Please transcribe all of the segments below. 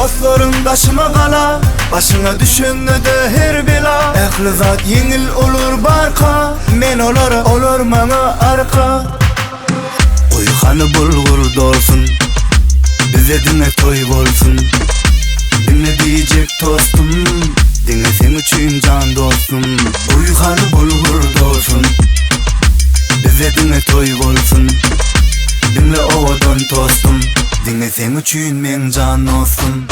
Dostların başıma kala, başına düşündü de her bela. Ehli zat yengil olur barka, men olur mana arka. Uyhanı bulgur dolsun, bize dinle toy bolsun. Dinle diyecek tostum, dinle sen üçün can dostum. Uyhanı bulgur dolsun, bize dinle toy bolsun. Dinle ovadan tostum, dinle sen üçün men can dostum.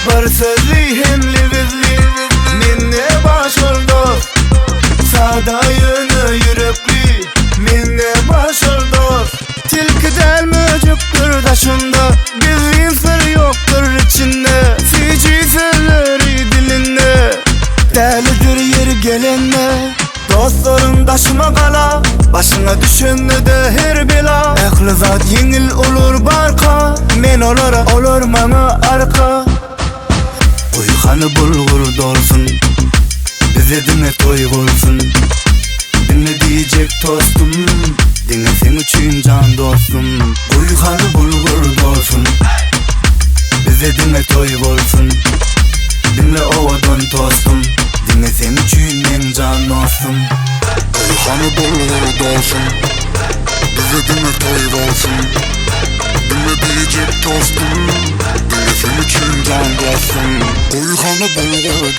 Bir sözlü hemli bizli, minne başıldı. Sada yönü yürekli, minne başıldı. Tilki del mücüktür taşında, gizli sır yoktur içinde. Fici sırları dilinde, delidir yeri gelene. Dostların taşıma kala, başına düşündü de her bela. Ehli zat yengil olur barka, men olur mana arka. Uyhanı bulgur dolsun, bize dinle toy bolsun. Dinle diyecek tostum, dinle sen üçün can dostum. Uyhanı bulgur dolsun, bize dinle toy bolsun. Dinle ovadan tostum, dinle sen üçün men can dostum. Uyhanı bulgur dolsun, bize dinle toy bolsun. Dinle diyecek tostum, dinle sen üçün can dostum. Uyhanı bulgur.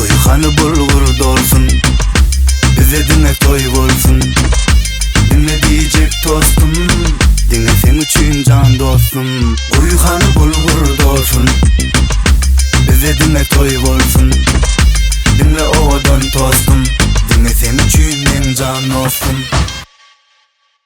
Uyhanı bulgur dolsun, bize dinle toy bolsun. Dinle diyecek tostum, dinle sen üçün can dostum. Uyhanı bulgur dolsun, bize dinle toy bolsun.